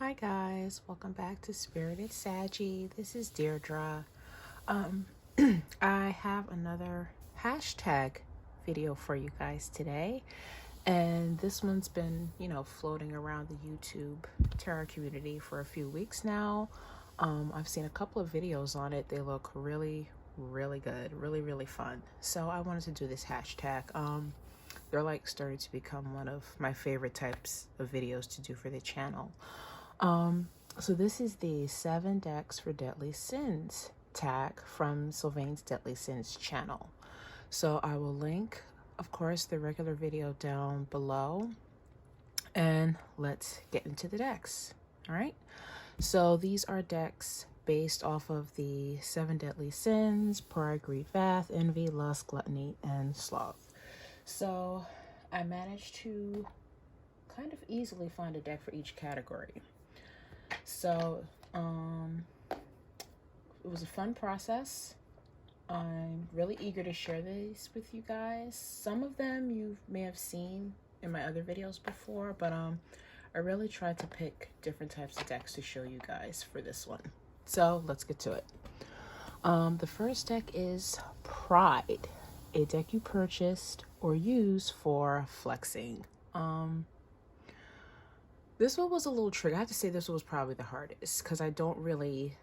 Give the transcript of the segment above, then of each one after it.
Hi guys, welcome back to Spirited Saggy. This is Deirdre. Um, I have another hashtag video for you guys today, and this one's been, floating around the YouTube tarot community for a few weeks now. I've seen a couple of videos on it. They look really, really good, really, really fun. So I wanted to do this hashtag. They're like starting to become one of my favorite types of videos to do for the channel. So this is the 7 decks for Deadly Sins tag from Sylvain's Deadly Sins channel. So I will link, of course, the regular video down below, and let's get into the decks. All right. So these are decks based off of the 7 Deadly Sins: pride, greed, wrath, envy, lust, gluttony, and sloth. So I managed to kind of easily find a deck for each category. So it was a fun process. I'm really eager to share these with you guys. Some of them you may have seen in my other videos before, but I really tried to pick different types of decks to show you guys for this one. So let's get to it. The first deck is Pride, a deck you purchased or use for flexing. This one was a little tricky. I have to say this one was probably the hardest because I don't really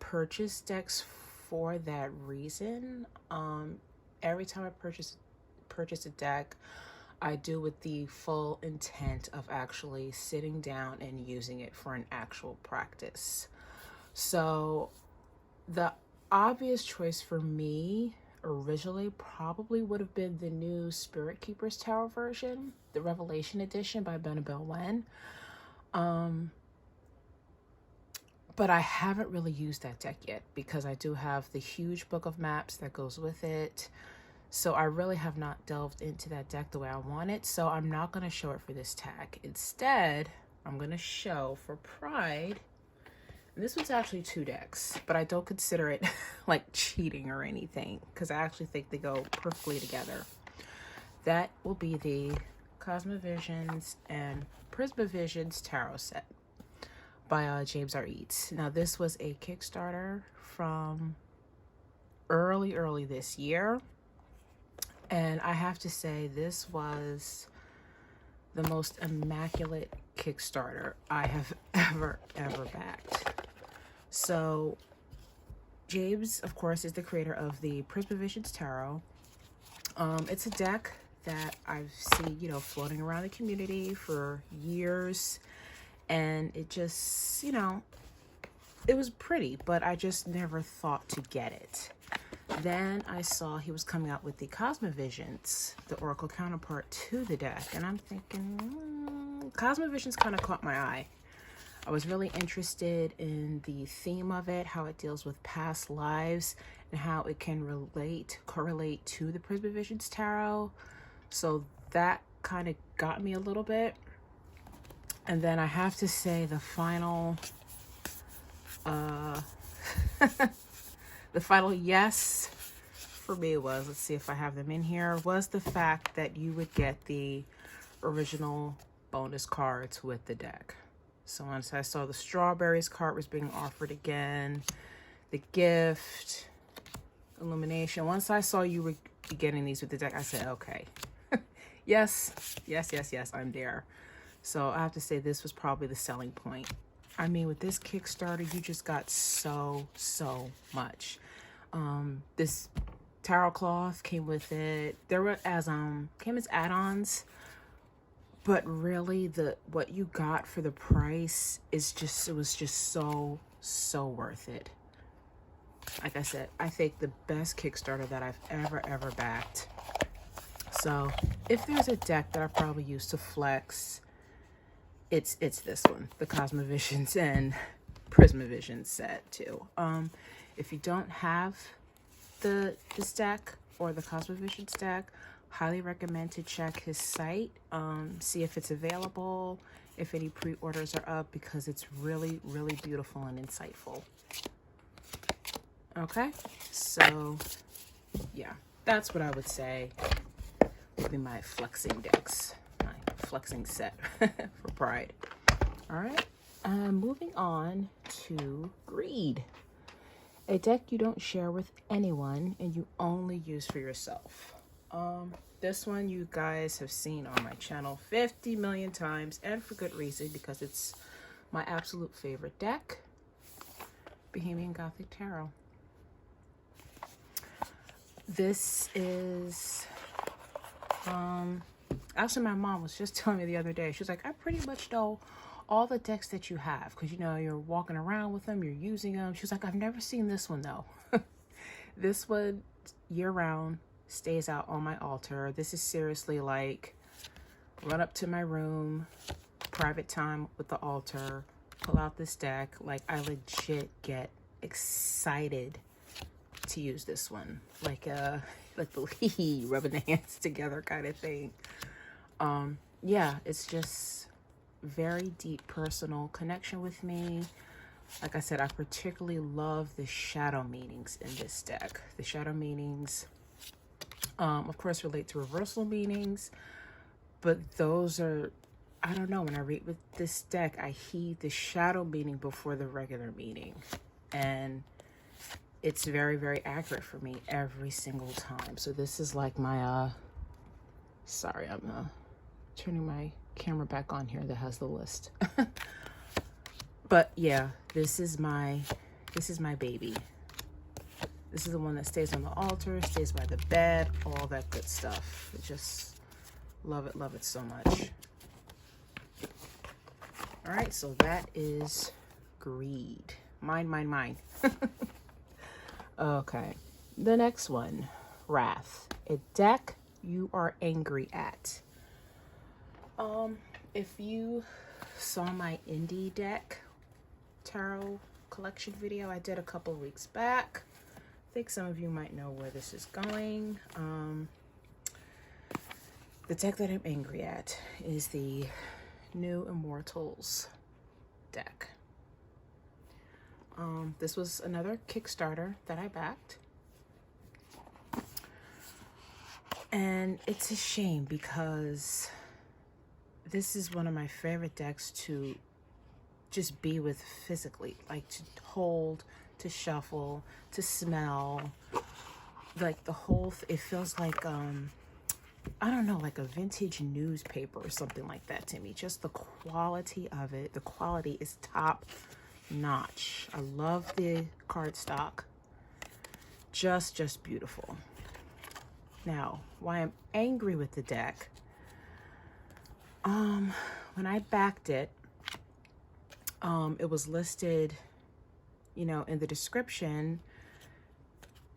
purchase decks for that reason. Every time I purchase a deck, I do with the full intent of actually sitting down and using it for an actual practice. So the obvious choice for me originally probably would have been the new Spirit Keepers Tarot version, the Revelation Edition by Benabel Wen. But I haven't really used that deck yet because I do have the huge book of maps that goes with it. So I really have not delved into that deck the way I want it. So I'm not going to show it for this tag. Instead, I'm going to show for Pride. And this one's actually 2 decks, but I don't consider it like cheating or anything because I actually think they go perfectly together. That will be the Cosmovisions and Prismavisions tarot set by James R. Eads. Now this was a Kickstarter from early this year, and I have to say this was the most immaculate Kickstarter I have ever backed. So James, of course, is the creator of the Prismavisions tarot. It's a deck that I've seen, floating around the community for years, and it just, it was pretty, but I just never thought to get it. Then I saw he was coming out with the Cosmovisions, the Oracle counterpart to the deck, and I'm thinking, Cosmovisions kind of caught my eye. I was really interested in the theme of it, how it deals with past lives, and how it can correlate to the Prismavisions tarot. So that kind of got me a little bit. And then I have to say the final the final yes for me was, let's see if I have them in here, was the fact that you would get the original bonus cards with the deck. So once I saw the Strawberries card was being offered again, the gift, Illumination, once I saw you were getting these with the deck, I said, okay. Yes, I'm there. So I have to say this was probably the selling point. I mean, with this Kickstarter, you just got so much. This tarot cloth came with it. There were came as add-ons, but really what you got for the price is just, it was just so worth it. Like I said, I think the best Kickstarter that I've ever backed. So if there's a deck that I probably use to flex, it's this one, the Cosmovisions and Prismavisions set too. If you don't have this deck or the Cosmovisions deck, highly recommend to check his site, see if it's available, if any pre-orders are up, because it's really beautiful and insightful. Okay, so yeah, that's what I would say would be my flexing decks, my flexing set for Pride. All right, Moving on to Greed. A deck you don't share with anyone and you only use for yourself. This one you guys have seen on my channel 50 million times, and for good reason, because it's my absolute favorite deck, Bohemian Gothic Tarot. This is, actually my mom was just telling me the other day, she was like, I pretty much know all the decks that you have, because you know you're walking around with them, you're using them. She was like, I've never seen this one though. This one, year round, stays out on my altar. This is seriously like run up to my room, private time with the altar, pull out this deck. Like, I legit get excited to use this one, like the rubbing the hands together kind of thing. Yeah, it's just very deep personal connection with me. Like I said, I particularly love the shadow meanings in this deck. The shadow meanings, of course, relate to reversal meanings, but those are, I don't know, when I read with this deck, I heed the shadow meaning before the regular meaning, and it's very, very accurate for me every single time. So this is like my, sorry, I'm turning my camera back on here that has the list. But yeah, this is my baby. This is the one that stays on the altar, stays by the bed, all that good stuff. I just love it so much. All right, so that is Greed. Mine. Okay, the next one, Wrath. A deck you are angry at. If you saw my indie deck tarot collection video I did a couple of weeks back, I think some of you might know where this is going. The deck that I'm angry at is the New Immortals deck. This was another Kickstarter that I backed. And it's a shame because this is one of my favorite decks to just be with physically, like to hold, to shuffle, to smell, like the whole, it feels like, I don't know, like a vintage newspaper or something like that to me. Just the quality of it. The quality is top notch. I love the cardstock. Just beautiful. Now, why I'm angry with the deck, when I backed it, it was listed, you know, in the description,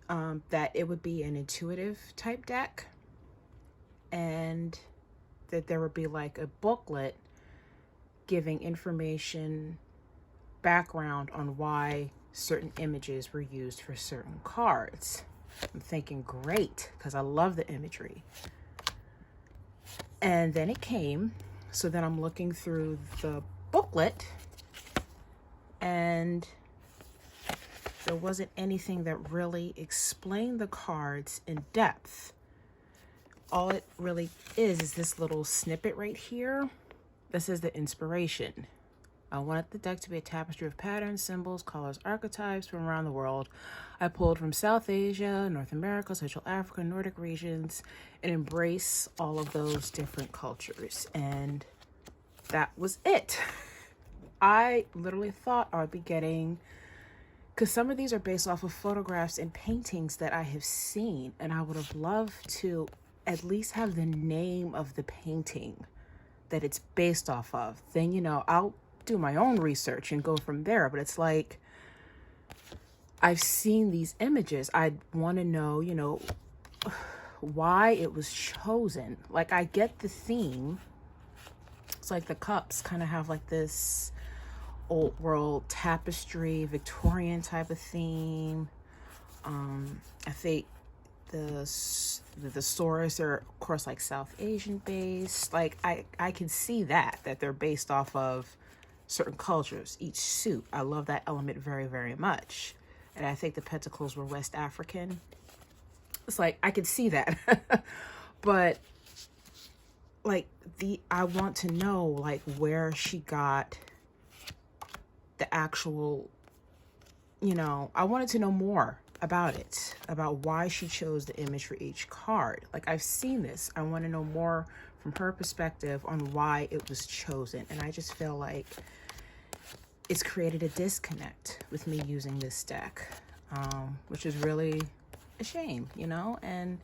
that it would be an intuitive type deck, and that there would be like a booklet giving information, background on why certain images were used for certain cards. I'm thinking, great, because I love the imagery. And then it came, so then I'm looking through the booklet, and there wasn't anything that really explained the cards in depth. All it really is this little snippet right here. This is the inspiration. I wanted the deck to be a tapestry of patterns, symbols, colors, archetypes from around the world. I pulled from South Asia, North America, Central Africa, Nordic regions, and embrace all of those different cultures. And that was it. I literally thought I'd be getting, because some of these are based off of photographs and paintings that I have seen, and I would have loved to at least have the name of the painting that it's based off of. Then, you know, I'll do my own research and go from there. But it's like, I've seen these images. I want to know, you know, why it was chosen. Like, I get the theme. It's like the cups kind of have like this old world tapestry, Victorian type of theme. I think the swords are, of course, like South Asian based. Like, I can see that they're based off of certain cultures, each suit. I love that element very, very much. And I think the pentacles were West African. It's like, I can see that. But like, I want to know like where she got the actual, you know, I wanted to know more about it, about why she chose the image for each card. Like, I've seen this. I want to know more from her perspective on why it was chosen. And I just feel like it's created a disconnect with me using this deck, which is really a shame, you know? And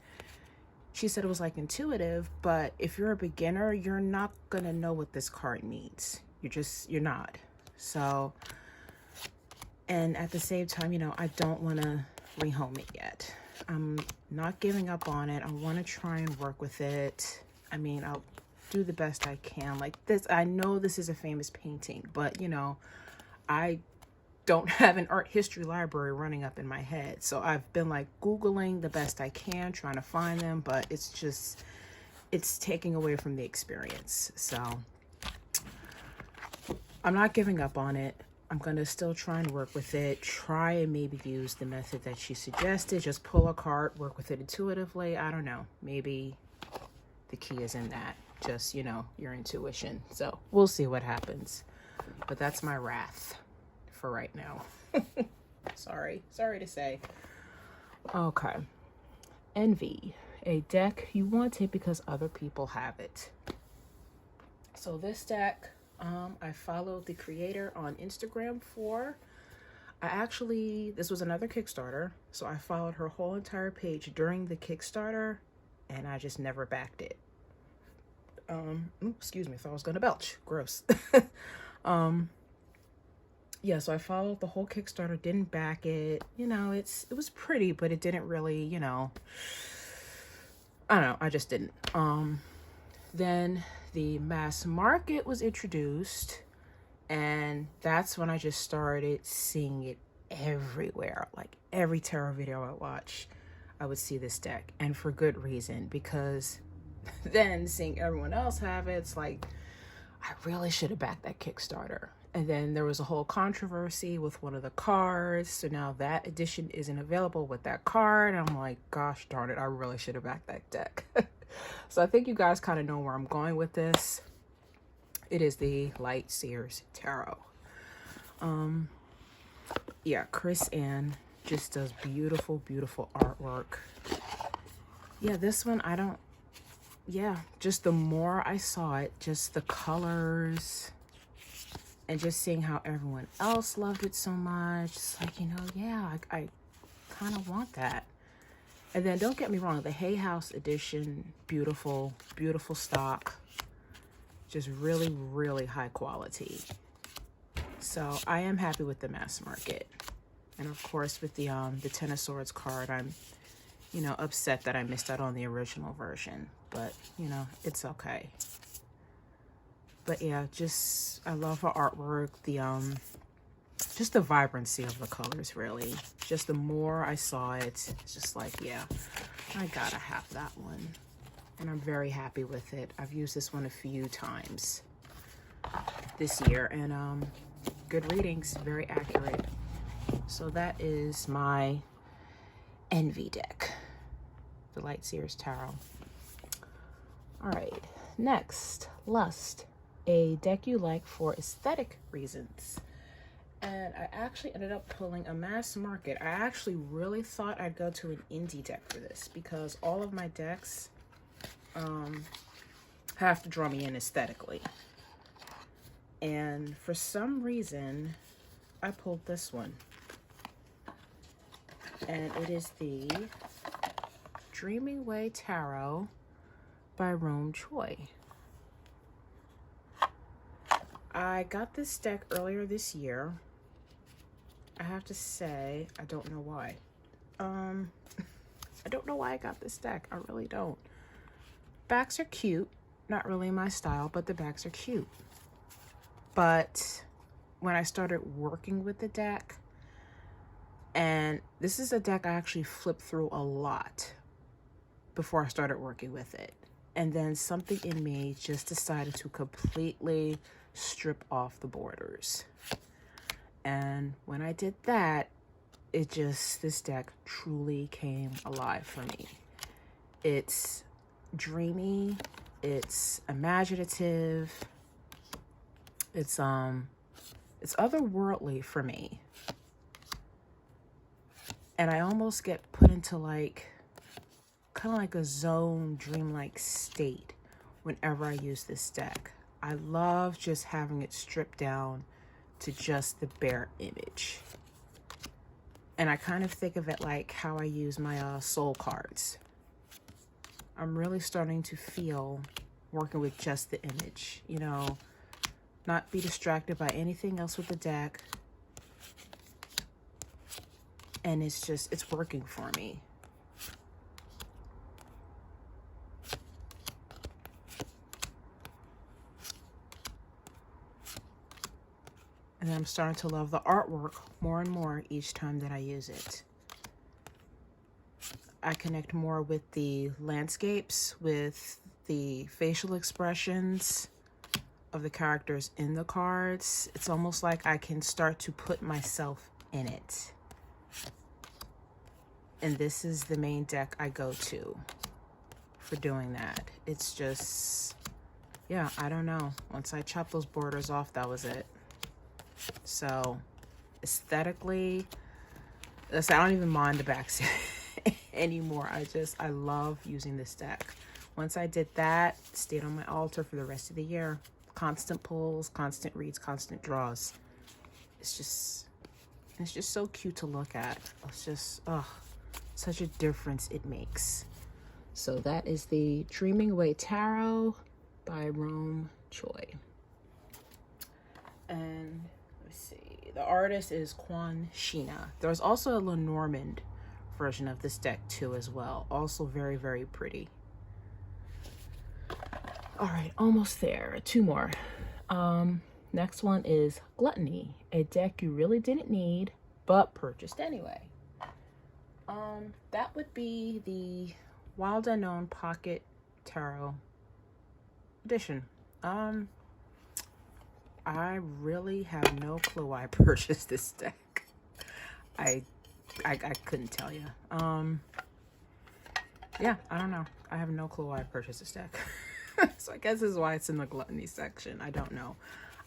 she said it was like intuitive, but if you're a beginner, you're not going to know what this card means. You're not. So, and at the same time, you know, I don't want to rehome it yet. I'm not giving up on it. I want to try and work with it. I mean, I'll do the best I can. Like this, I know this is a famous painting, but you know, I don't have an art history library running up in my head. So I've been like Googling the best I can, trying to find them, but it's taking away from the experience. So I'm not giving up on it. I'm going to still try and work with it. Try and maybe use the method that she suggested. Just pull a card, work with it intuitively. I don't know. Maybe the key is in that. Just, you know, your intuition. So we'll see what happens. But that's my wrath for right now. Sorry to say. Okay. Envy. A deck you wanted because other people have it. So this deck, I followed the creator on Instagram for. This was another Kickstarter, so I followed her whole entire page during the Kickstarter, and I just never backed it. Excuse me, I thought I was gonna belch. Gross. Yeah, so I followed the whole Kickstarter, didn't back it. You know, it was pretty, but it didn't really, you know, I don't know, I just didn't. Then the mass market was introduced, and that's when I just started seeing it everywhere. Like every tarot video I watch, I would see this deck, and for good reason, because then seeing everyone else have it, it's like, I really should have backed that Kickstarter. And then there was a whole controversy with one of the cards. So now that edition isn't available with that card. I'm like, gosh darn it, I really should have backed that deck. So I think you guys kind of know where I'm going with this. It is the Light Seers Tarot. Yeah, Chris Ann just does beautiful, beautiful artwork. Yeah, this one, just the more I saw it, just the colors, and just seeing how everyone else loved it so much, it's like, you know, yeah, I kind of want that. And then don't get me wrong, the Hay House edition, beautiful, beautiful stock, just really, really high quality. So I am happy with the mass market. And of course with the Ten of Swords card, I'm, you know, upset that I missed out on the original version, but you know, it's okay. But yeah, just, I love her artwork, just the vibrancy of the colors, really. Just the more I saw it, it's just like, yeah, I gotta have that one. And I'm very happy with it. I've used this one a few times this year, and good readings, very accurate. So that is my Envy deck, the Light Seers Tarot. All right, next, Lust. A deck you like for aesthetic reasons. And I actually ended up pulling a mass market. I actually really thought I'd go to an indie deck for this, because all of my decks have to draw me in aesthetically. And for some reason, I pulled this one. And it is the Dreaming Way Tarot by Rome Choi. I got this deck earlier this year. I have to say, I don't know why. I don't know why I got this deck. I really don't. Backs are cute. Not really my style, but the backs are cute. But when I started working with the deck, and this is a deck I actually flipped through a lot before I started working with it. And then something in me just decided to completely strip off the borders. And when I did that, this deck truly came alive for me. It's dreamy, it's imaginative, it's It's otherworldly for me. And I almost get put into like, kind of like a zone, dreamlike state whenever I use this deck. I love just having it stripped down to just the bare image. And I kind of think of it like how I use my soul cards. I'm really starting to feel working with just the image, you know, not be distracted by anything else with the deck. And it's working for me. And I'm starting to love the artwork more and more each time that I use it. I connect more with the landscapes, with the facial expressions of the characters in the cards. It's almost like I can start to put myself in it. And this is the main deck I go to for doing that. It's just, yeah, I don't know. Once I chop those borders off, that was it. So aesthetically, I don't even mind the backs anymore. I love using this deck. Once I did that, stayed on my altar for the rest of the year. Constant pulls, constant reads, constant draws. It's just so cute to look at. It's just, such a difference it makes. So that is the Dreaming Away Tarot by Rome Choi. And let's see, the artist is Quan Sheena. There's also a Lenormand version of this deck too as well. Also very, very pretty. All right, almost there. Two more. Next one is Gluttony, a deck you really didn't need, but purchased anyway. That would be the Wild Unknown Pocket Tarot Edition. I really have no clue why I purchased this deck. I couldn't tell you. Yeah, I don't know. I have no clue why I purchased this deck. So I guess this is why it's in the Gluttony section. I don't know.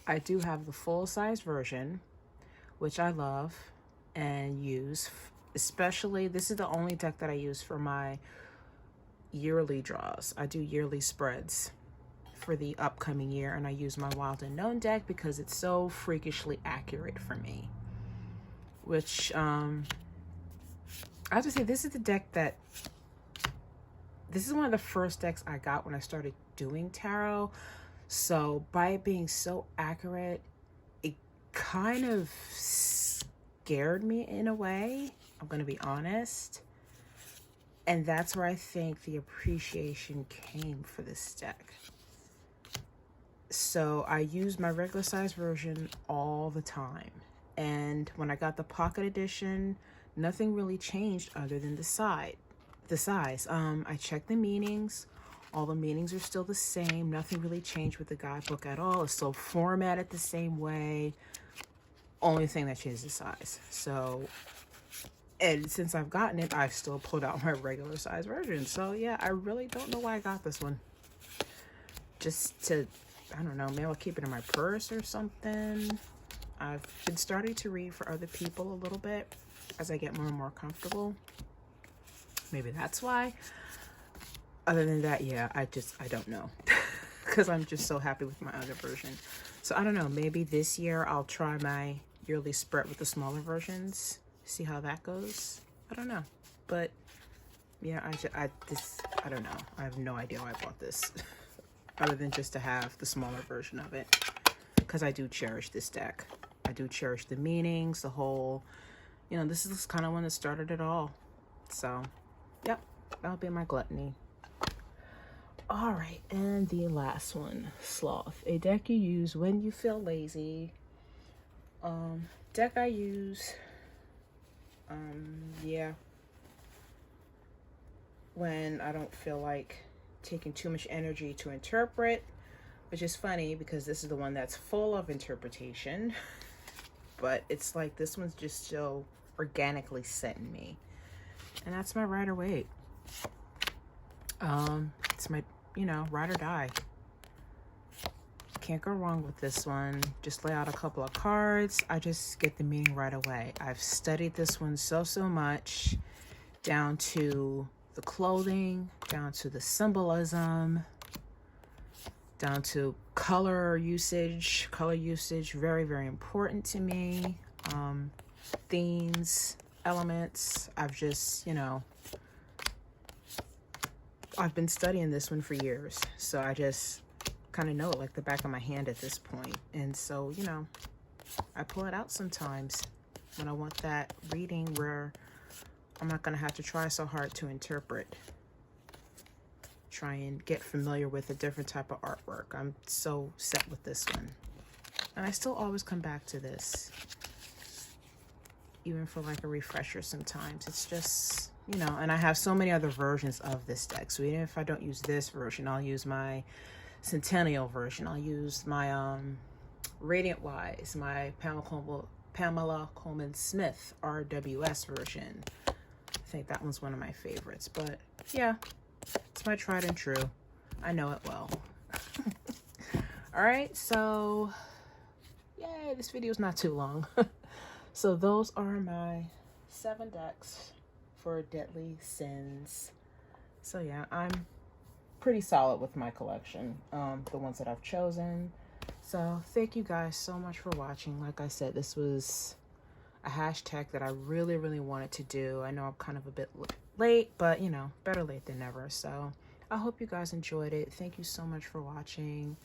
I do have the full-size version, which I love and use. Especially, this is the only deck that I use for my yearly draws. I do yearly spreads for the upcoming year, and I use my Wild Unknown deck because it's so freakishly accurate for me. Which, I have to say, this is the deck that, this is one of the first decks I got when I started doing tarot. So by it being so accurate, it kind of scared me in a way. I'm going to be honest. And that's where I think the appreciation came for this deck. So I use my regular size version all the time. And when I got the pocket edition, nothing really changed other than the size. I checked the meanings. All the meanings are still the same. Nothing really changed with the guidebook at all. It's still formatted the same way. Only thing that changed is the size. So, and since I've gotten it, I've still pulled out my regular size version. So yeah, I really don't know why I got this one. Just to, I don't know, maybe I'll keep it in my purse or something. I've been starting to read for other people a little bit as I get more and more comfortable. Maybe that's why. Other than that, yeah, I don't know. Because I'm just so happy with my other version. So I don't know, maybe this year I'll try my yearly spread with the smaller versions. See how that goes. I don't know. But yeah, I don't know. I have no idea why I bought this. Other than just to have the smaller version of it. Because I do cherish this deck. I do cherish the meanings, the whole, you know, this is kind of one that started it all. So, yep, that'll be my Gluttony. All right, and the last one, Sloth, a deck you use when you feel lazy. Deck I use, yeah, when I don't feel like taking too much energy to interpret, which is funny because this is the one that's full of interpretation, but it's like this one's just so organically set in me, and that's my Rider-Waite. It's my, you know, ride or die. can't go wrong with this one. Just lay out a couple of cards. I just get the meaning right away. I've studied this one so much, down to the clothing, down to the symbolism, down to color usage. Color usage, very, very important to me. Themes, elements. I've just, I've been studying this one for years. So I just kind of know it like the back of my hand at this point. And so, I pull it out sometimes when I want that reading where I'm not going to have to try so hard to interpret. Try and get familiar with a different type of artwork. I'm so set with this one. And I still always come back to this. Even for like a refresher sometimes. It's just, and I have so many other versions of this deck. So even if I don't use this version, I'll use my Centennial version. I'll use my Radiant Wise, my Pamela Coleman Smith RWS version. I think that one's one of my favorites. But yeah, it's my tried and true. I know it well. All right, so yay, this video is not too long. So those are my 7 decks for Deadly Sins. So yeah, I'm pretty solid with my collection, the ones that I've chosen. So thank you guys so much for watching. Like I said, this was a hashtag that I really, really wanted to do. I know I'm kind of a bit late, but better late than never. So I hope you guys enjoyed it. Thank you so much for watching,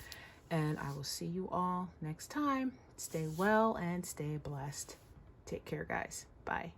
and I will see you all next time. Stay well and stay blessed. Take care, guys. Bye.